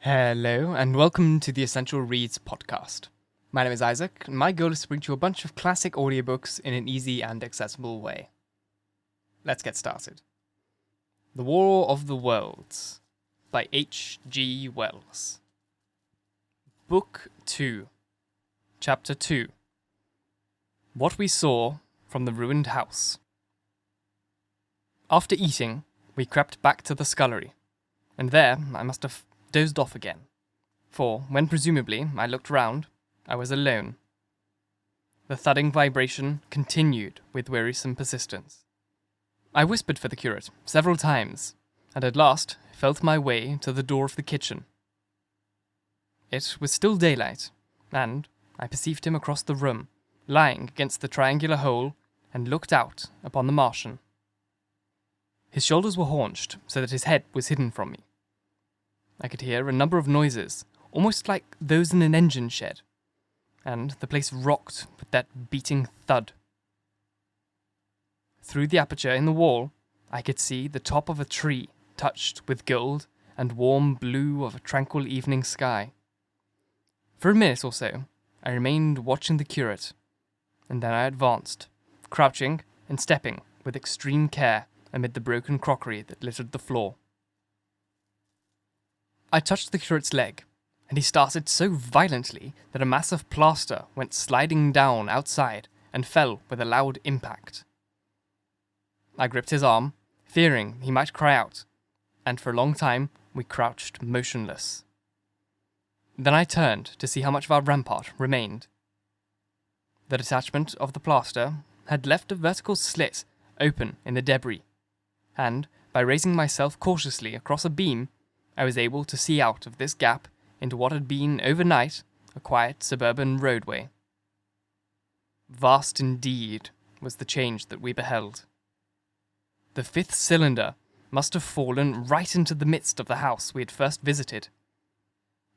Hello, and welcome to the Essential Reads podcast. My name is Isaac, and my goal is to bring to you a bunch of classic audiobooks in an easy and accessible way. Let's get started. The War of the Worlds by H.G. Wells. Book 2, Chapter 2. What We Saw from the Ruined House. After eating, we crept back to the scullery, and there I must have dozed off again, for when presumably I looked round, I was alone. The thudding vibration continued with wearisome persistence. I whispered for the curate several times, and at last felt my way to the door of the kitchen. It was still daylight, and I perceived him across the room, lying against the triangular hole, and looked out upon the Martian. His shoulders were haunched, so that his head was hidden from me. I could hear a number of noises, almost like those in an engine shed, and the place rocked with that beating thud. Through the aperture in the wall, I could see the top of a tree touched with gold and warm blue of a tranquil evening sky. For a minute or so, I remained watching the curate, and then I advanced, crouching and stepping with extreme care amid the broken crockery that littered the floor. I touched the curate's leg, and he started so violently that a mass of plaster went sliding down outside and fell with a loud impact. I gripped his arm, fearing he might cry out, and for a long time we crouched motionless. Then I turned to see how much of our rampart remained. The detachment of the plaster had left a vertical slit open in the debris, and by raising myself cautiously across a beam, I was able to see out of this gap into what had been overnight a quiet suburban roadway. Vast indeed was the change that we beheld. The fifth cylinder must have fallen right into the midst of the house we had first visited.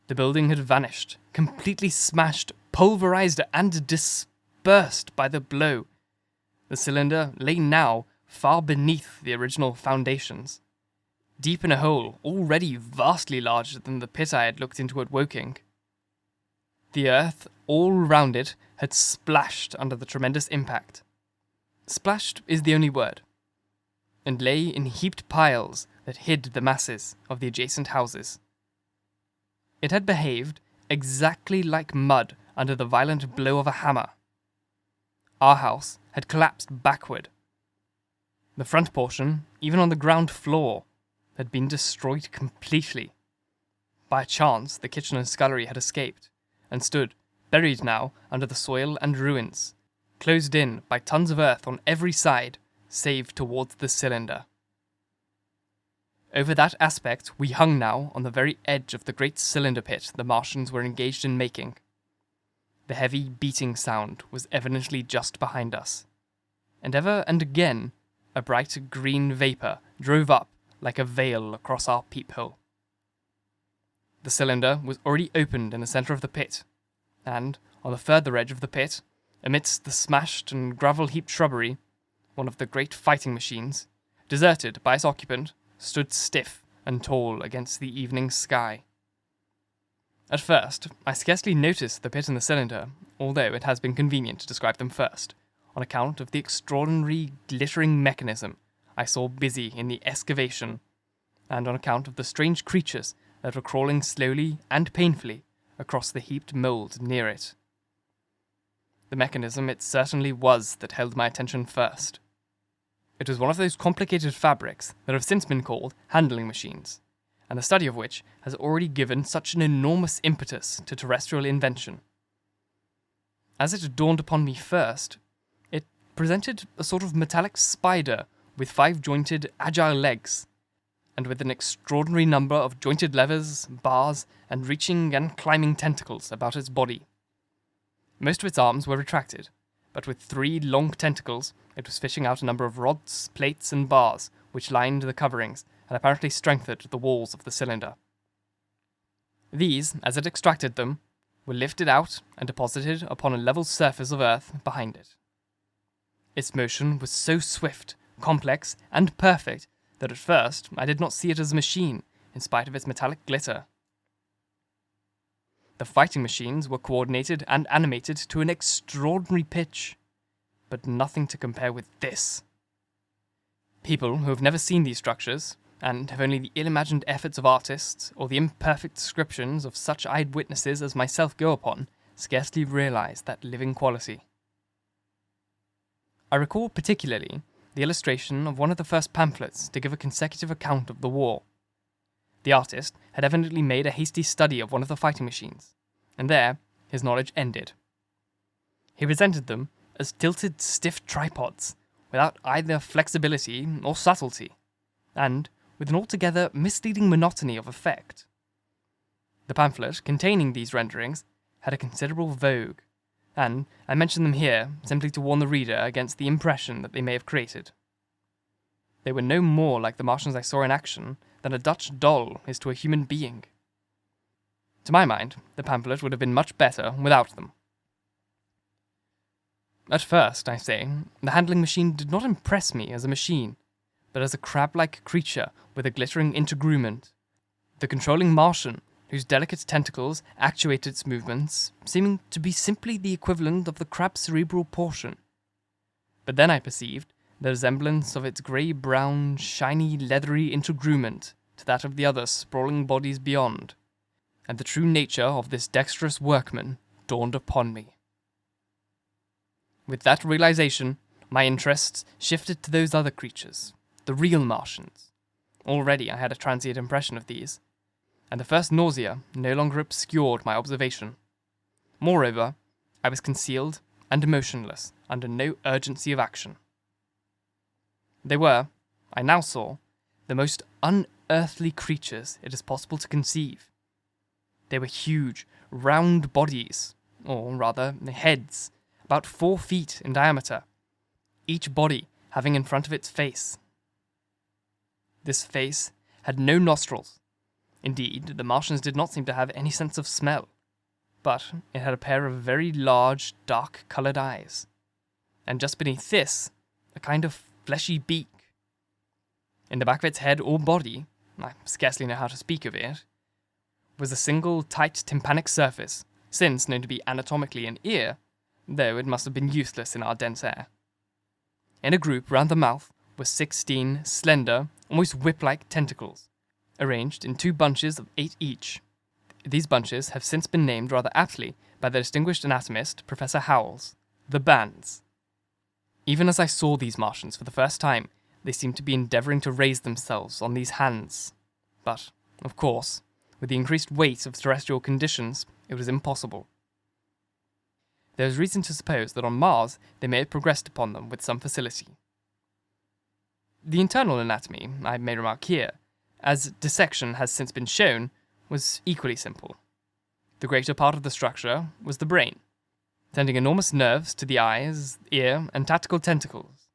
The building had vanished, completely smashed, pulverized, and dispersed by the blow. The cylinder lay now far beneath the original foundations, deep in a hole already vastly larger than the pit I had looked into at Woking. The earth all round it had splashed under the tremendous impact. Splashed is the only word, and lay in heaped piles that hid the masses of the adjacent houses. It had behaved exactly like mud under the violent blow of a hammer. Our house had collapsed backward. The front portion, even on the ground floor, had been destroyed completely. By chance, the kitchen and scullery had escaped, and stood, buried now, under the soil and ruins, closed in by tons of earth on every side, save towards the cylinder. Over that aspect we hung now on the very edge of the great cylinder pit the Martians were engaged in making. The heavy beating sound was evidently just behind us, and ever and again a bright green vapour drove up like a veil across our peephole. The cylinder was already opened in the centre of the pit, and, on the further edge of the pit, amidst the smashed and gravel-heaped shrubbery, one of the great fighting machines, deserted by its occupant, stood stiff and tall against the evening sky. At first, I scarcely noticed the pit and the cylinder, although it has been convenient to describe them first, on account of the extraordinary glittering mechanism I saw busy in the excavation, and on account of the strange creatures that were crawling slowly and painfully across the heaped mould near it. The mechanism it certainly was that held my attention first. It was one of those complicated fabrics that have since been called handling machines, and the study of which has already given such an enormous impetus to terrestrial invention. As it dawned upon me first, it presented a sort of metallic spider with 5-jointed, agile legs, and with an extraordinary number of jointed levers, bars, and reaching and climbing tentacles about its body. Most of its arms were retracted, but with 3 long tentacles it was fishing out a number of rods, plates, and bars which lined the coverings and apparently strengthened the walls of the cylinder. These, as it extracted them, were lifted out and deposited upon a level surface of earth behind it. Its motion was so swift, complex, and perfect that at first I did not see it as a machine, in spite of its metallic glitter. The fighting machines were coordinated and animated to an extraordinary pitch, but nothing to compare with this. People who have never seen these structures, and have only the ill-imagined efforts of artists, or the imperfect descriptions of such eyewitnesses as myself go upon, scarcely realize that living quality. I recall particularly the illustration of one of the first pamphlets to give a consecutive account of the war. The artist had evidently made a hasty study of one of the fighting machines, and there his knowledge ended. He presented them as tilted, stiff tripods, without either flexibility or subtlety, and with an altogether misleading monotony of effect. The pamphlet containing these renderings had a considerable vogue, and I mention them here simply to warn the reader against the impression that they may have created. They were no more like the Martians I saw in action than a Dutch doll is to a human being. To my mind, the pamphlet would have been much better without them. At first, I say, the handling machine did not impress me as a machine, but as a crab-like creature with a glittering integument, the controlling Martian, whose delicate tentacles actuated its movements, seeming to be simply the equivalent of the crab's cerebral portion. But then I perceived the resemblance of its grey-brown, shiny, leathery integument to that of the other sprawling bodies beyond, and the true nature of this dexterous workman dawned upon me. With that realization, my interests shifted to those other creatures, the real Martians. Already I had a transient impression of these, and the first nausea no longer obscured my observation. Moreover, I was concealed and motionless, under no urgency of action. They were, I now saw, the most unearthly creatures it is possible to conceive. They were huge, round bodies, or rather heads, about 4 feet in diameter, each body having in front of its face. This face had no nostrils. Indeed, the Martians did not seem to have any sense of smell, but it had a pair of very large, dark-coloured eyes, and just beneath this, a kind of fleshy beak. In the back of its head or body, I scarcely know how to speak of it, was a single tight tympanic surface, since known to be anatomically an ear, though it must have been useless in our dense air. In a group round the mouth were 16 slender, almost whip-like tentacles, arranged in 2 bunches of 8 each. These bunches have since been named rather aptly by the distinguished anatomist Professor Howells, the bands. Even as I saw these Martians for the first time, they seemed to be endeavouring to raise themselves on these hands. But, of course, with the increased weight of terrestrial conditions, it was impossible. There is reason to suppose that on Mars they may have progressed upon them with some facility. The internal anatomy, I may remark here, as dissection has since been shown, was equally simple. The greater part of the structure was the brain, sending enormous nerves to the eyes, ear, and tactical tentacles.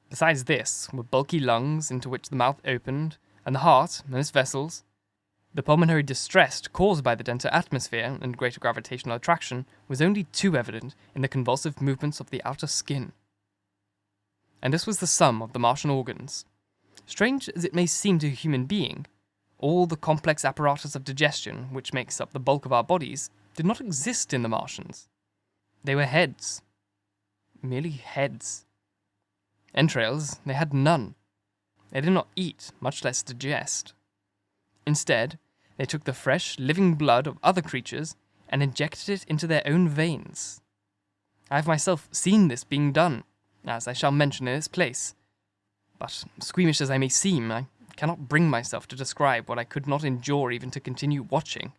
Besides this were bulky lungs into which the mouth opened, and the heart and its vessels. The pulmonary distress caused by the denser atmosphere and greater gravitational attraction was only too evident in the convulsive movements of the outer skin. And this was the sum of the Martian organs. Strange as it may seem to a human being, all the complex apparatus of digestion which makes up the bulk of our bodies did not exist in the Martians. They were heads. Merely heads. Entrails they had none. They did not eat, much less digest. Instead, they took the fresh, living blood of other creatures and injected it into their own veins. I have myself seen this being done, as I shall mention in its place. But, squeamish as I may seem, I cannot bring myself to describe what I could not endure even to continue watching.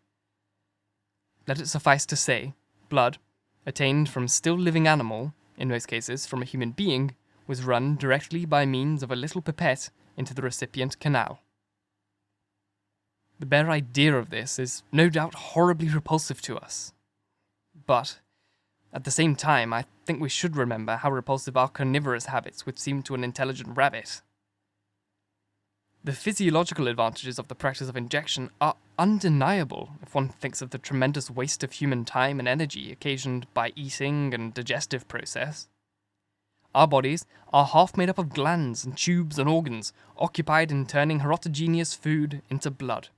Let it suffice to say, blood, attained from still living animal, in most cases from a human being, was run directly by means of a little pipette into the recipient canal. The bare idea of this is no doubt horribly repulsive to us. But, at the same time, I think we should remember how repulsive our carnivorous habits would seem to an intelligent rabbit. The physiological advantages of the practice of injection are undeniable if one thinks of the tremendous waste of human time and energy occasioned by eating and digestive process. Our bodies are half made up of glands and tubes and organs occupied in turning heterogeneous food into blood.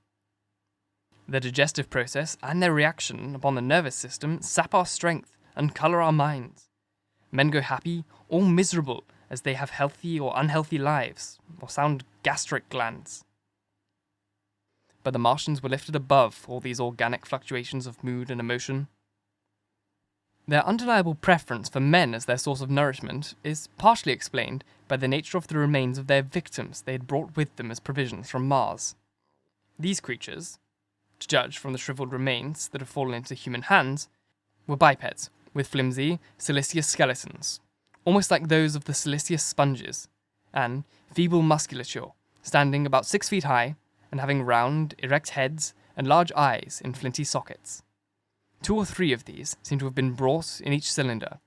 Their digestive process and their reaction upon the nervous system sap our strength and colour our minds. Men go happy or miserable as they have healthy or unhealthy lives, or sound gastric glands. But the Martians were lifted above all these organic fluctuations of mood and emotion. Their undeniable preference for men as their source of nourishment is partially explained by the nature of the remains of their victims they had brought with them as provisions from Mars. These creatures, to judge from the shriveled remains that had fallen into human hands, were bipeds with flimsy, siliceous skeletons, almost like those of the siliceous sponges, and feeble musculature, standing about 6 feet high and having round, erect heads and large eyes in flinty sockets. 2 or 3 of these seem to have been brought in each cylinder,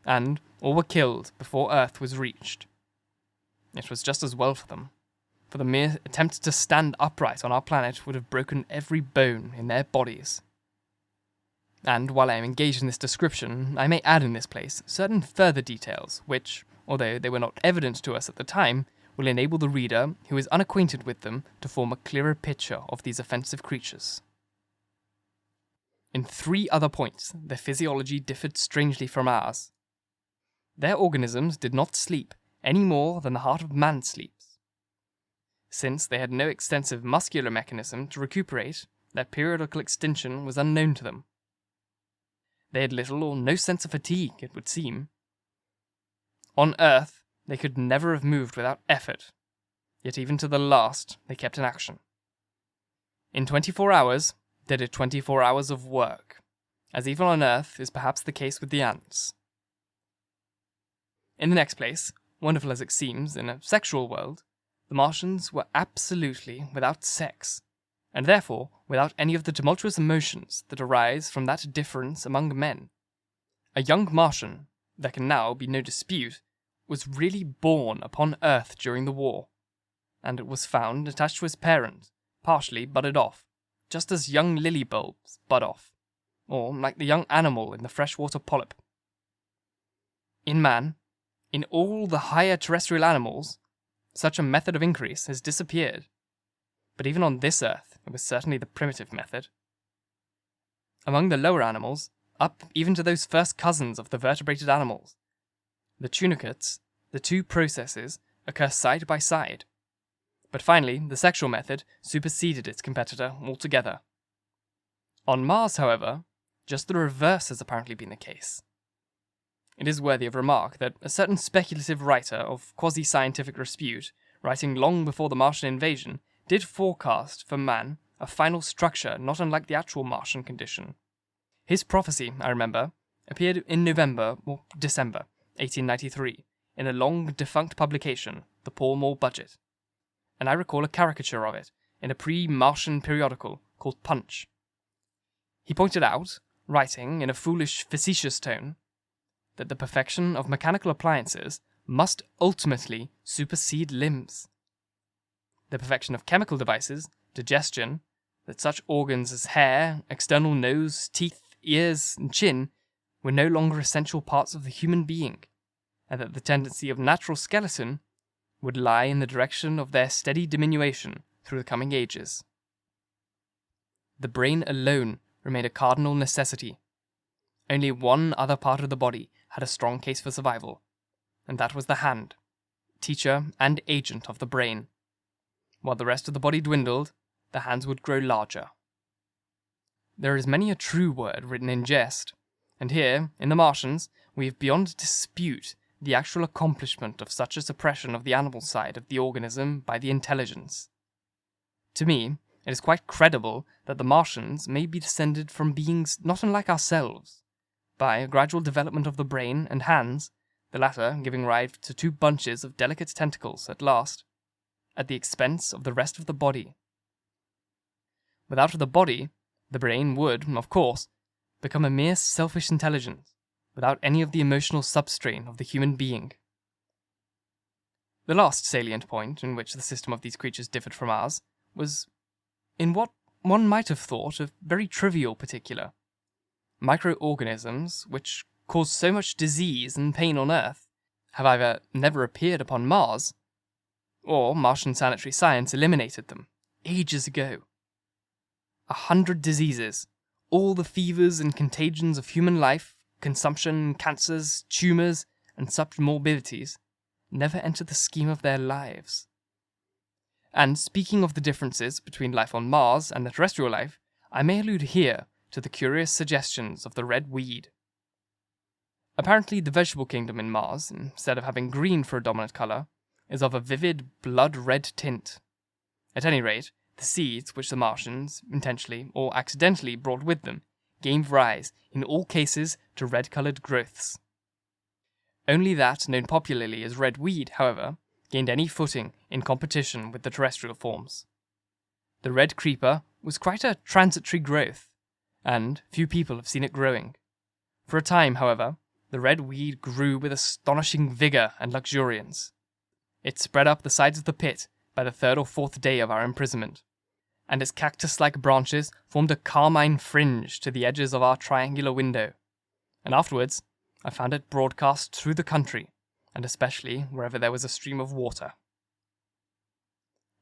and all were killed before Earth was reached. It was just as well for them, for the mere attempt to stand upright on our planet would have broken every bone in their bodies. And while I am engaged in this description, I may add in this place certain further details which, although they were not evident to us at the time, will enable the reader who is unacquainted with them to form a clearer picture of these offensive creatures. In 3 other points, their physiology differed strangely from ours. Their organisms did not sleep any more than the heart of man sleeps. Since they had no extensive muscular mechanism to recuperate, their periodical extinction was unknown to them. They had little or no sense of fatigue, it would seem. On Earth, they could never have moved without effort, yet even to the last they kept in action. In 24 hours, they did 24 hours of work, as even on Earth is perhaps the case with the ants. In the next place, wonderful as it seems in a sexual world, the Martians were absolutely without sex, and therefore without any of the tumultuous emotions that arise from that difference among men. A young Martian, there can now be no dispute, was really born upon Earth during the war, and it was found attached to his parent, partially budded off, just as young lily bulbs bud off, or like the young animal in the freshwater polyp. In man, in all the higher terrestrial animals, such a method of increase has disappeared, but even on this Earth it was certainly the primitive method. Among the lower animals, up even to those first cousins of the vertebrated animals, the tunicates, the 2 processes occur side by side. But finally, the sexual method superseded its competitor altogether. On Mars, however, just the reverse has apparently been the case. It is worthy of remark that a certain speculative writer of quasi-scientific repute, writing long before the Martian invasion, did forecast for man a final structure not unlike the actual Martian condition. His prophecy, I remember, appeared in November or December 1893 in a long defunct publication, the Pall Mall Budget, and I recall a caricature of it in a pre-Martian periodical called Punch. He pointed out, writing in a foolish, facetious tone, that the perfection of mechanical appliances must ultimately supersede limbs. The perfection of chemical devices, digestion, that such organs as hair, external nose, teeth, ears, and chin were no longer essential parts of the human being, and that the tendency of natural skeleton would lie in the direction of their steady diminution through the coming ages. The brain alone remained a cardinal necessity. Only one other part of the body had a strong case for survival, and that was the hand, teacher and agent of the brain. While the rest of the body dwindled, the hands would grow larger. There is many a true word written in jest, and here, in the Martians, we have beyond dispute the actual accomplishment of such a suppression of the animal side of the organism by the intelligence. To me, it is quite credible that the Martians may be descended from beings not unlike ourselves, by a gradual development of the brain and hands, the latter giving rise to 2 bunches of delicate tentacles at last, at the expense of the rest of the body. Without the body, the brain would, of course, become a mere selfish intelligence, without any of the emotional substrain of the human being. The last salient point in which the system of these creatures differed from ours was in what one might have thought a very trivial particular. Microorganisms, which cause so much disease and pain on Earth, have either never appeared upon Mars, or Martian sanitary science eliminated them ages ago. 100 diseases, all the fevers and contagions of human life, consumption, cancers, tumours, and such morbidities, never entered the scheme of their lives. And speaking of the differences between life on Mars and the terrestrial life, I may allude here to the curious suggestions of the red weed. Apparently the vegetable kingdom in Mars, instead of having green for a dominant colour, is of a vivid blood-red tint. At any rate, the seeds which the Martians, intentionally or accidentally brought with them, gave rise, in all cases, to red-coloured growths. Only that known popularly as red weed, however, gained any footing in competition with the terrestrial forms. The red creeper was quite a transitory growth, and few people have seen it growing. For a time, however, the red weed grew with astonishing vigour and luxuriance. It spread up the sides of the pit by the 3rd or 4th day of our imprisonment, and its cactus-like branches formed a carmine fringe to the edges of our triangular window, and afterwards I found it broadcast through the country, and especially wherever there was a stream of water.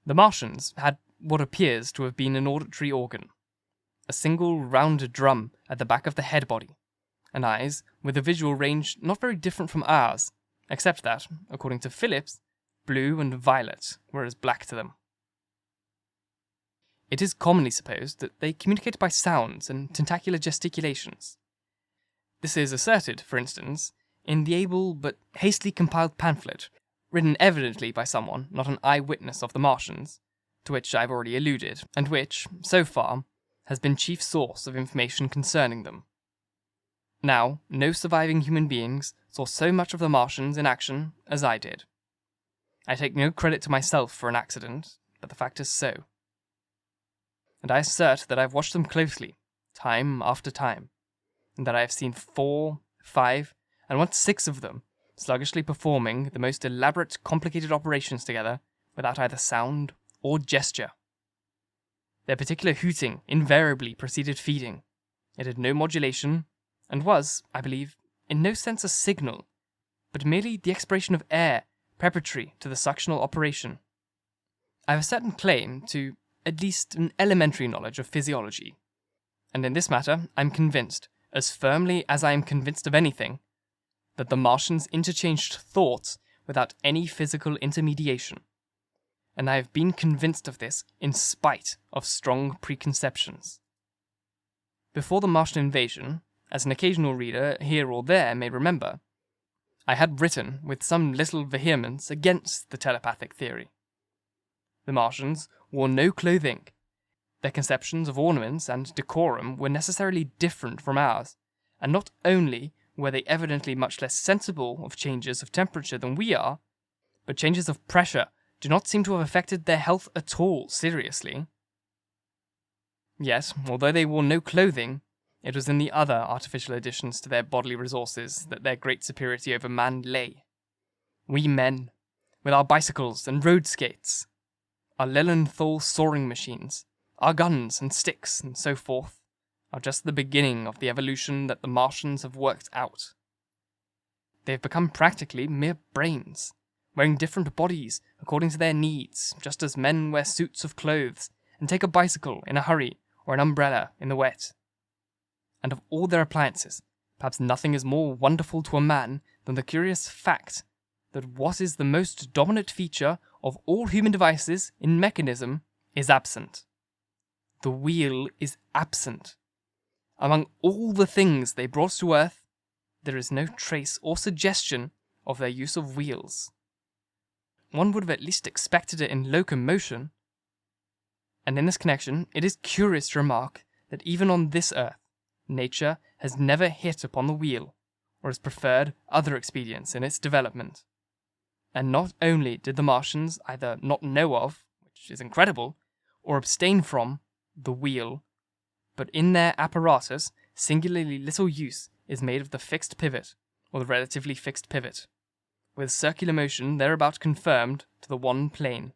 The Martians had what appears to have been an auditory organ, a single round drum at the back of the head body, and eyes with a visual range not very different from ours, except that, according to Phillips, blue and violet were as black to them. It is commonly supposed that they communicate by sounds and tentacular gesticulations. This is asserted, for instance, in the able but hastily compiled pamphlet, written evidently by someone not an eyewitness of the Martians, to which I have already alluded, and which, so far, has been chief source of information concerning them. Now, no surviving human beings saw so much of the Martians in action as I did. I take no credit to myself for an accident, but the fact is so. And I assert that I have watched them closely, time after time, and that I have seen 4, 5, and once 6 of them sluggishly performing the most elaborate, complicated operations together without either sound or gesture. Their particular hooting invariably preceded feeding. It had no modulation, and was, I believe, in no sense a signal, but merely the expiration of air preparatory to the suctional operation. I have a certain claim to at least an elementary knowledge of physiology, and in this matter I am convinced, as firmly as I am convinced of anything, that the Martians interchanged thoughts without any physical intermediation, and I have been convinced of this in spite of strong preconceptions. Before the Martian invasion, as an occasional reader here or there may remember, I had written with some little vehemence against the telepathic theory. The Martians wore no clothing. Their conceptions of ornaments and decorum were necessarily different from ours, and not only were they evidently much less sensible of changes of temperature than we are, but changes of pressure do not seem to have affected their health at all seriously. Yet, although they wore no clothing, it was in the other artificial additions to their bodily resources that their great superiority over man lay. We men, with our bicycles and road skates, our Lilienthal soaring machines, our guns and sticks and so forth, are just the beginning of the evolution that the Martians have worked out. They have become practically mere brains, wearing different bodies according to their needs, just as men wear suits of clothes and take a bicycle in a hurry or an umbrella in the wet. And of all their appliances, perhaps nothing is more wonderful to a man than the curious fact that what is the most dominant feature of all human devices in mechanism is absent. The wheel is absent. Among all the things they brought to earth, there is no trace or suggestion of their use of wheels. One would have at least expected it in locomotion. And in this connection, it is curious to remark that even on this earth, nature has never hit upon the wheel, or has preferred other expedients in its development. And not only did the Martians either not know of, which is incredible, or abstain from, the wheel, but in their apparatus singularly little use is made of the fixed pivot, or the relatively fixed pivot, with circular motion thereabout confirmed to the one plane.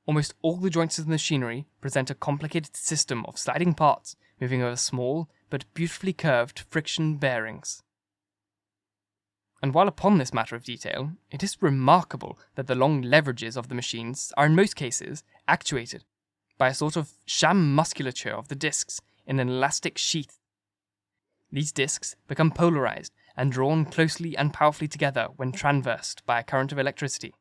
Almost all the joints of the machinery present a complicated system of sliding parts moving over small but beautifully curved friction bearings. And while upon this matter of detail, it is remarkable that the long leverages of the machines are in most cases actuated, by a sort of sham musculature of the discs in an elastic sheath. These discs become polarized and drawn closely and powerfully together when traversed by a current of electricity.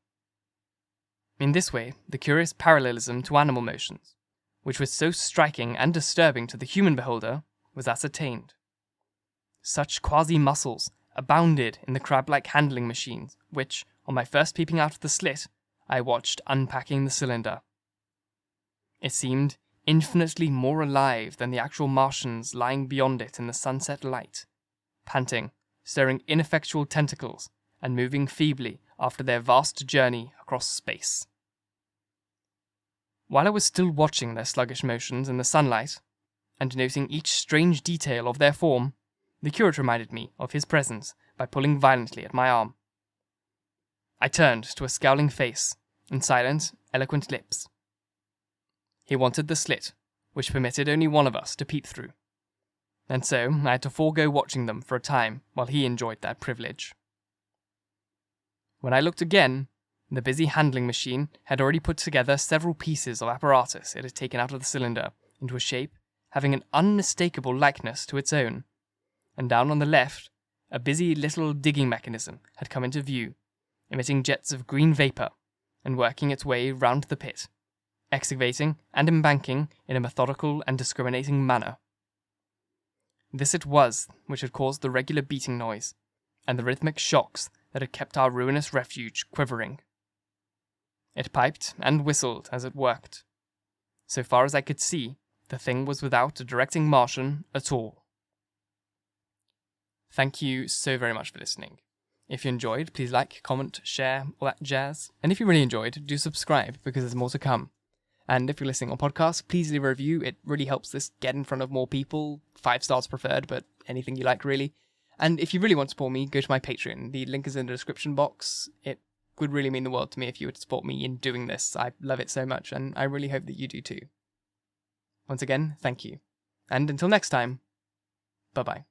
In this way, the curious parallelism to animal motions, which was so striking and disturbing to the human beholder, was ascertained. Such quasi-muscles abounded in the crab-like handling machines, which, on my first peeping out of the slit, I watched unpacking the cylinder. It seemed infinitely more alive than the actual Martians lying beyond it in the sunset light, panting, stirring ineffectual tentacles, and moving feebly after their vast journey across space. While I was still watching their sluggish motions in the sunlight, and noting each strange detail of their form, the curate reminded me of his presence by pulling violently at my arm. I turned to a scowling face and silent, eloquent lips. He wanted the slit, which permitted only one of us to peep through, and so I had to forego watching them for a time while he enjoyed that privilege. When I looked again, the busy handling machine had already put together several pieces of apparatus it had taken out of the cylinder into a shape having an unmistakable likeness to its own, and down on the left, a busy little digging mechanism had come into view, emitting jets of green vapour, and working its way round the pit, excavating and embanking in a methodical and discriminating manner. This it was which had caused the regular beating noise, and the rhythmic shocks that had kept our ruinous refuge quivering. It piped and whistled as it worked. So far as I could see, the thing was without a directing Martian at all. Thank you so very much for listening. If you enjoyed, please like, comment, share, all that jazz. And if you really enjoyed, do subscribe, because there's more to come. And if you're listening on podcasts, please leave a review. It really helps this get in front of more people. 5 stars preferred, but anything you like, really. And if you really want to support me, go to my Patreon. The link is in the description box. It would really mean the world to me if you would support me in doing this. I love it so much, and I really hope that you do too. Once again, thank you. And until next time, bye-bye.